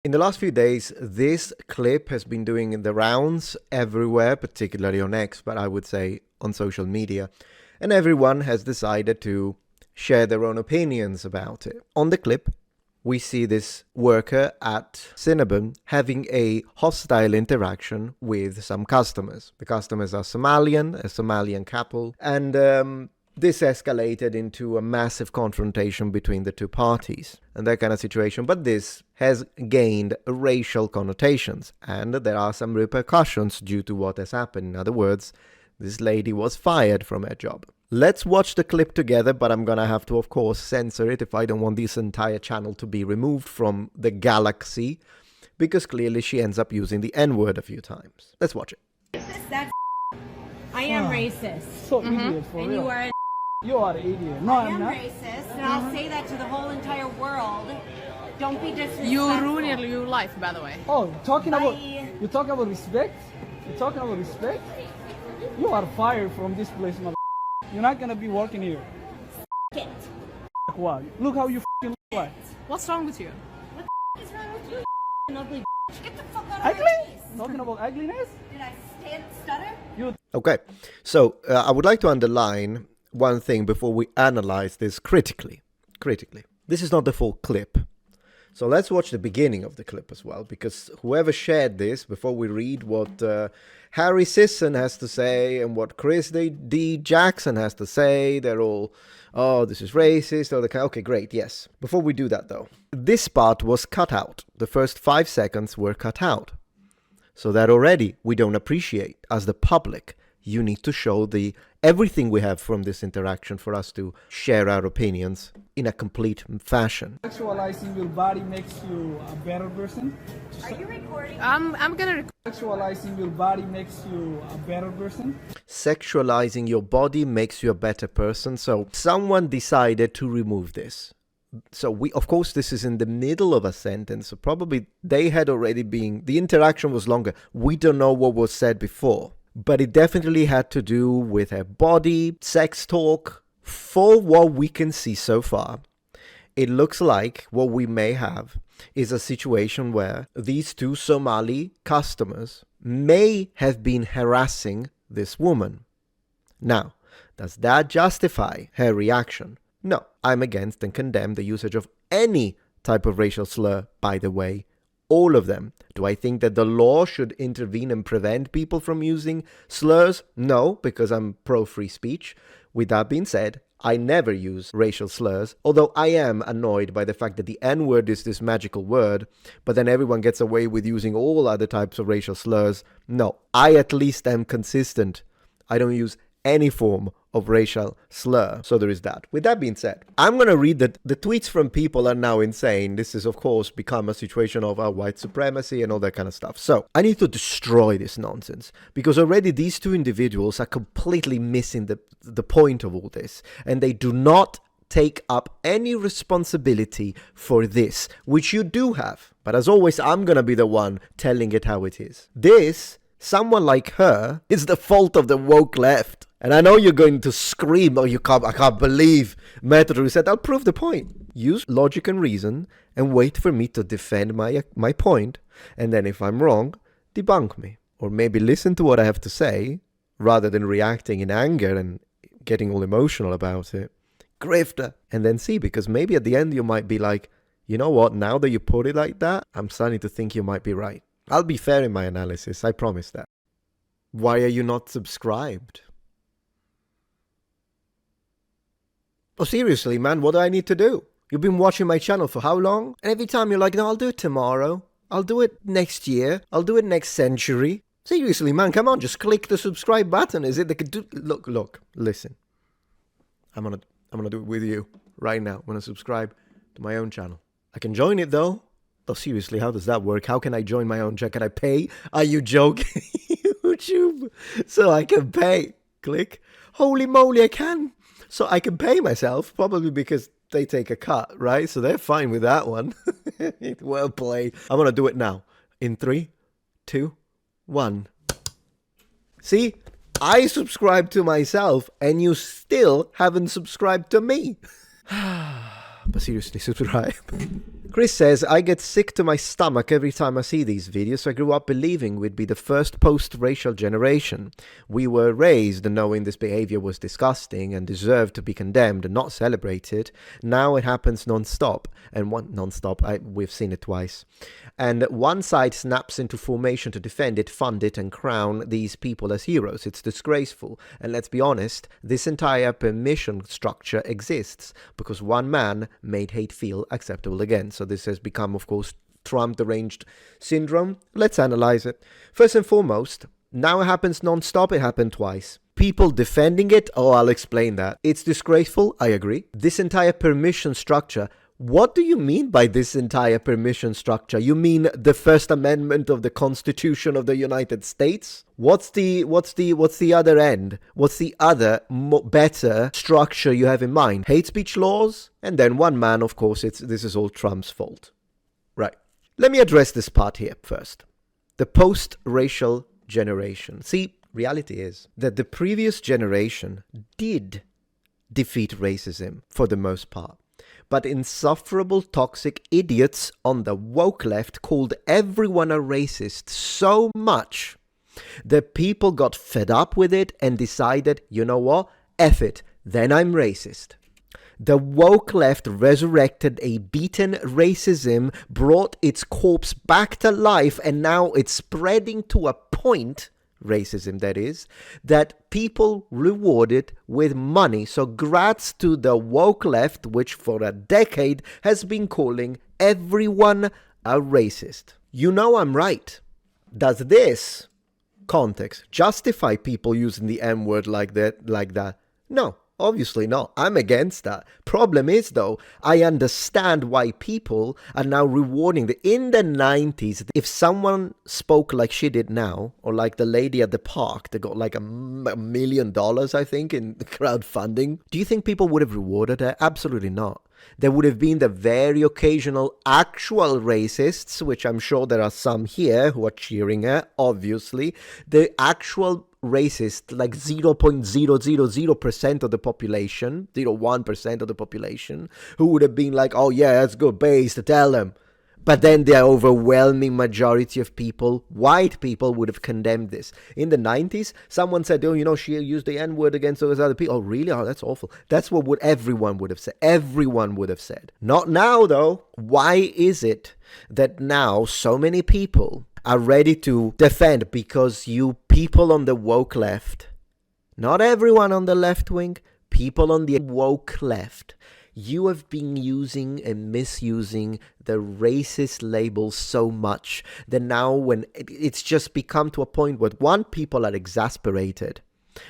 In the last few days, this clip has been doing the rounds everywhere, particularly on X, but I would say on social media. And everyone has decided to share their own opinions about it. On the clip, we see this worker at Cinnabon having a hostile interaction with some customers. The customers are Somalian, a Somalian couple, and this escalated into a massive confrontation between the two parties and that kind of situation. But this has gained racial connotations, and there are some repercussions due to what has happened. In other words, this lady was fired from her job. Let's watch the clip together, but I'm gonna have to, of course, censor it if I don't want this entire channel to be removed from the galaxy, because clearly she ends up using the N-word a few times. Let's watch it. That's I am racist. So idiot, for And real. you are an idiot. No, I I'm am not. racist, and I'll say that to the whole entire world. Don't be disrespectful. You ruined your life, by the way. Oh, talking about Bye. you talking about respect? You talking about respect? You are fired from this place, mother. You're not gonna be working here. It. What? Look how you look like. What's wrong with you? What the is wrong with you, you ugly bitch? Get the fuck out of Ugly? my face. Talking about ugliness? Did I stutter? You Okay, so I would like to underline one thing before we analyze this critically. This is not the full clip. So let's watch the beginning of the clip as well, because whoever shared this, before we read what r4cist has to say and what Chris D. Jackson has to say, they're all, oh, this is racist, okay, great, yes. Before we do that though, this part was cut out. The first 5 seconds were cut out. So that already we don't appreciate as the public. You need to show everything we have from this interaction for us to share our opinions in a complete fashion. sexualizing your body makes you a better person. Are you recording? I'm gonna Sexualizing your body makes you a better person. Sexualizing your body makes you a better person. So someone decided to remove this. So of course, this is in the middle of a sentence. So probably they had already been, the interaction was longer. We don't know what was said before. But it definitely had to do with her body, sex talk. For what we can see so far, it looks like what we may have is a situation where these two Somali customers may have been harassing this woman. Now, does that justify her reaction? No, I'm against and condemn the usage of any type of racial slur, by the way. All of them. Do I think that the law should intervene and prevent people from using slurs? No, because I'm pro-free speech. With that being said, I never use racial slurs, although I am annoyed by the fact that the N-word is this magical word, but then everyone gets away with using all other types of racial slurs. No, I at least am consistent. I don't use any form of racial slur. So there is that. With that being said, I'm going to read that the tweets from people are now insane. This has, of course, become a situation of white supremacy and all that kind of stuff. So I need to destroy this nonsense, because already these two individuals are completely missing the point of all this, and they do not take up any responsibility for this, which you do have. But as always, I'm going to be the one telling it how it is. Someone like her is the fault of the woke left. And I know you're going to scream, oh, I can't believe Metro said. I'll prove the point. Use logic and reason and wait for me to defend my point. And then if I'm wrong, debunk me. Or maybe listen to what I have to say rather than reacting in anger and getting all emotional about it. Grifter. And then see, because maybe at the end you might be like, you know what, now that you put it like that, I'm starting to think you might be right. I'll be fair in my analysis, I promise that. Why are you not subscribed? Oh, seriously, man, what do I need to do? You've been watching my channel for how long? And every time you're like, no, I'll do it tomorrow. I'll do it next year. I'll do it next century. Seriously, man, come on, just click the subscribe button. Is it the... Look, listen. I'm gonna do it with you right now. I'm gonna subscribe to my own channel. I can join it, though. Oh, seriously, how does that work? How can I join my own channel? Can I pay? Are you joking? YouTube. So I can pay. Click. Holy moly, I can. So I can pay myself, probably because they take a cut, right? So they're fine with that one. Well played. I'm going to do it now. In 3, 2, 1. See? I subscribed to myself and you still haven't subscribed to me. But seriously, subscribe. Chris says, I get sick to my stomach every time I see these videos. I grew up believing we'd be the first post-racial generation. We were raised knowing this behavior was disgusting and deserved to be condemned and not celebrated. Now it happens non-stop. And we've seen it twice. And one side snaps into formation to defend it, fund it, and crown these people as heroes. It's disgraceful. And let's be honest, this entire permission structure exists because one man made hate feel acceptable again. So this has become, of course, Trump deranged syndrome. Let's analyze it. First and foremost, now it happens non-stop. It happened twice. People defending it, oh, I'll explain that. It's disgraceful, I agree. This entire permission structure, what do you mean by this entire permission structure? You mean the First Amendment of the Constitution of the United States? What's the other end? What's the other better structure you have in mind? Hate speech laws? And then one man, of course, this is all Trump's fault. Right. Let me address this part here first. The post-racial generation. See, reality is that the previous generation did defeat racism for the most part. But insufferable toxic idiots on the woke left called everyone a racist so much that people got fed up with it and decided, you know what, F it, then I'm racist. The woke left resurrected a beaten racism, brought its corpse back to life, and now it's spreading to a point, racism that is, that people rewarded with money. So grats to the woke left, which for a decade has been calling everyone a racist. You know I'm right. Does this context justify people using the N-word like that? No. Obviously not. I'm against that. Problem is, though, I understand why people are now rewarding the... In the 90s, if someone spoke like she did now, or like the lady at the park that got like $1 million, I think, in crowdfunding, do you think people would have rewarded her? Absolutely not. There would have been the very occasional actual racists, which I'm sure there are some here who are cheering her, obviously. The actual racist, like 0.000% of the population, 0.1% of the population, who would have been like, oh yeah, that's good, based, tell them. But then the overwhelming majority of people, white people, would have condemned this. In the 90s, someone said, oh, you know, she used the N-word against those other people. Oh, really? Oh, that's awful. That's what everyone would have said. Everyone would have said. Not now, though. Why is it that now so many people are ready to defend? Because you people on the woke left, not everyone on the left wing, people on the woke left, you have been using and misusing the racist label so much that now when it's just become to a point where people are exasperated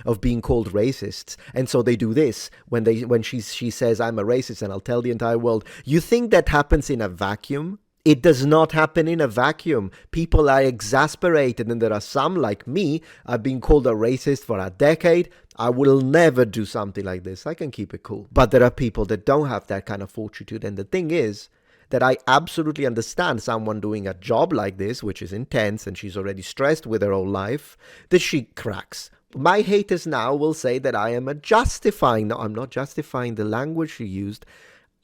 of being called racists, and so they do this when she says I'm a racist and I'll tell the entire world. You think that happens in a vacuum? It does not happen in a vacuum. People are exasperated, and there are some like me. I've been called a racist for a decade. I will never do something like this. I can keep it cool. But there are people that don't have that kind of fortitude. And the thing is that I absolutely understand someone doing a job like this, which is intense, and she's already stressed with her whole life, that she cracks. My haters now will say that I am justifying. No, I'm not justifying the language she used.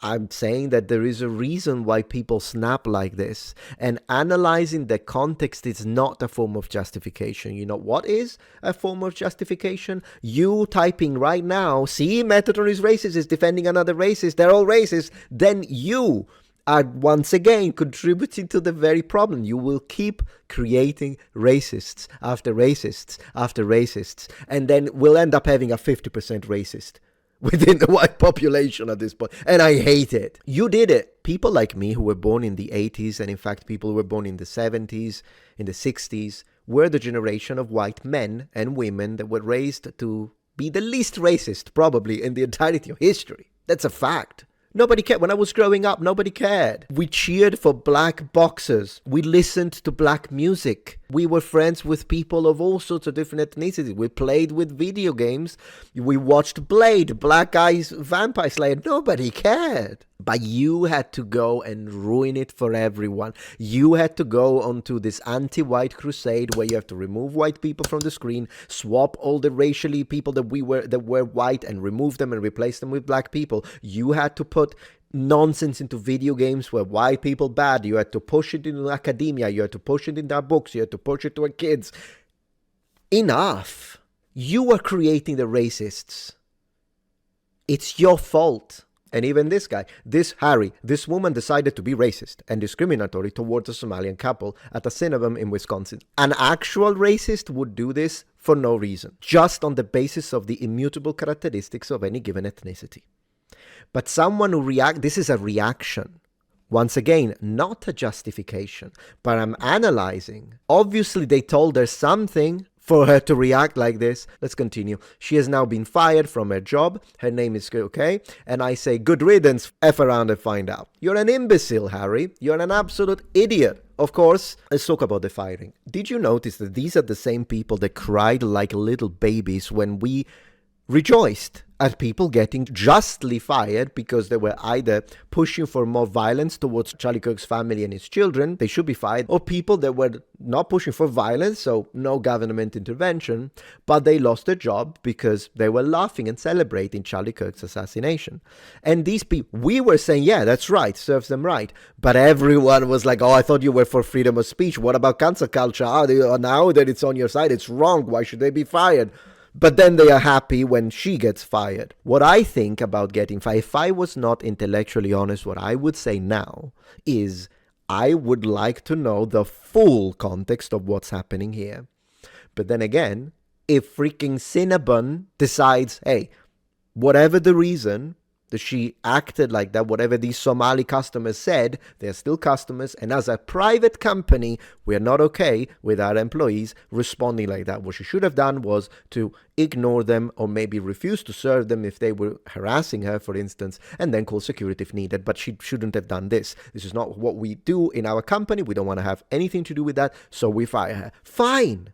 I'm saying that there is a reason why people snap like this, and analyzing the context is not a form of justification. You know what is a form of justification? You typing right now, see, Metatron is racist, is defending another racist, they're all racist, then you are once again contributing to the very problem. You will keep creating racists after racists after racists, and then we'll end up having a 50% racist within the white population at this point. And I hate it. You did it. People like me who were born in the 80s, and in fact people who were born in the 70s, in the 60s, were the generation of white men and women that were raised to be the least racist probably in the entirety of history. That's a fact. Nobody cared. When I was growing up, nobody cared. We cheered for black boxers. We listened to black music. We were friends with people of all sorts of different ethnicities. We played with video games. We watched Blade, Black Eyes Vampire Slayer. Nobody cared. But you had to go and ruin it for everyone. You had to go onto this anti-white crusade where you have to remove white people from the screen, swap all the racially people that were white and remove them and replace them with black people. You had to put nonsense into video games where white people bad. You had to push it into academia. You had to push it in their books. You had to push it to our kids. Enough. You are creating the racists. It's your fault. And even this guy, this Harry, this woman decided to be racist and discriminatory towards a Somalian couple at a synagogue in Wisconsin. An actual racist would do this for no reason, just on the basis of the immutable characteristics of any given ethnicity. But someone who this is a reaction. Once again, not a justification, but I'm analyzing. Obviously, they told her something for her to react like this. Let's continue. She has now been fired from her job. Her name is okay. And I say, good riddance, F around and find out. You're an imbecile, Harry. You're an absolute idiot. Of course, let's talk about the firing. Did you notice that these are the same people that cried like little babies when we rejoiced at people getting justly fired because they were either pushing for more violence towards Charlie Kirk's family and his children, they should be fired, or people that were not pushing for violence, so no government intervention, but they lost their job because they were laughing and celebrating Charlie Kirk's assassination. And these people, we were saying, yeah, that's right, serves them right. But everyone was like, oh, I thought you were for freedom of speech. What about cancel culture? Now that it's on your side, it's wrong. Why should they be fired? But then they are happy when she gets fired. What I think about getting fired, if I was not intellectually honest, what I would say now is I would like to know the full context of what's happening here. But then again, if freaking Cinnabon decides, hey, whatever the reason that she acted like that, whatever these Somali customers said, they're still customers, and as a private company, we're not okay with our employees responding like that. What she should have done was to ignore them or maybe refuse to serve them if they were harassing her, for instance, and then call security if needed. But she shouldn't have done this. This is not what we do in our company. We don't want to have anything to do with that, so we fire her. Fine.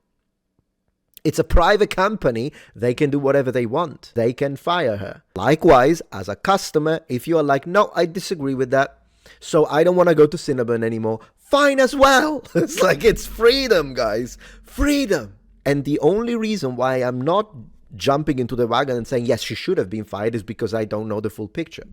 It's a private company. They can do whatever they want. They can fire her. Likewise, as a customer, if you are like, no, I disagree with that, so I don't want to go to Cinnabon anymore, fine as well. It's like, it's freedom, guys. Freedom. And the only reason why I'm not jumping into the wagon and saying, yes, she should have been fired is because I don't know the full picture.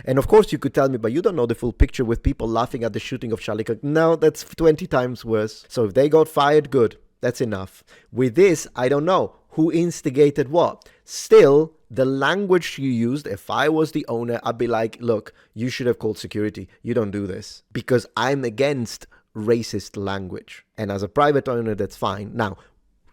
And of course, you could tell me, but you don't know the full picture with people laughing at the shooting of Charlie Kirk. No, that's 20 times worse. So if they got fired, good. That's enough. With this, I don't know who instigated what. Still, the language you used, if I was the owner, I'd be like, look, you should have called security. You don't do this. Because I'm against racist language. And as a private owner, that's fine. Now,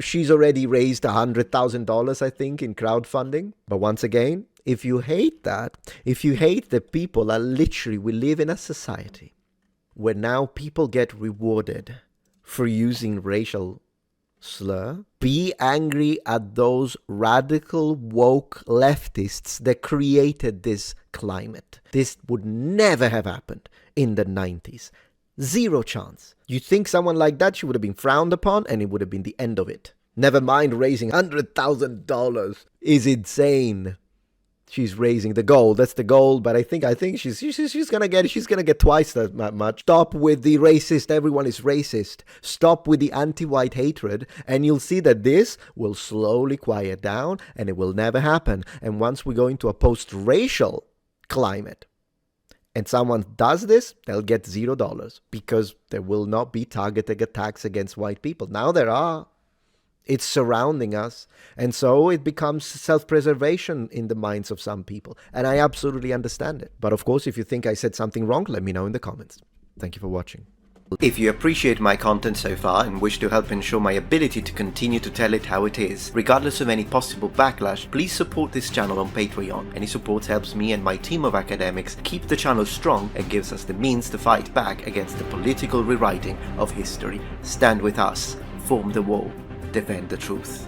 she's already raised $100,000, I think, in crowdfunding. But once again, if you hate that, if you hate that people are literally, we live in a society where now people get rewarded for using racial slur, be angry at those radical woke leftists that created this climate. This would never have happened in the 90s. Zero chance. You think someone like that, she would have been frowned upon and it would have been the end of it. Never mind raising $100,000 is insane. She's raising the goal. That's the goal. But I think she's gonna get twice that much. Stop with the racist. Everyone is racist. Stop with the anti-white hatred, and you'll see that this will slowly quiet down, and it will never happen. And once we go into a post-racial climate, and someone does this, they'll get $0 because there will not be targeted attacks against white people. Now there are. It's surrounding us. And so it becomes self-preservation in the minds of some people. And I absolutely understand it. But of course, if you think I said something wrong, let me know in the comments. Thank you for watching. If you appreciate my content so far and wish to help ensure my ability to continue to tell it how it is, regardless of any possible backlash, please support this channel on Patreon. Any support helps me and my team of academics keep the channel strong and gives us the means to fight back against the political rewriting of history. Stand with us, form the wall, defend the truth.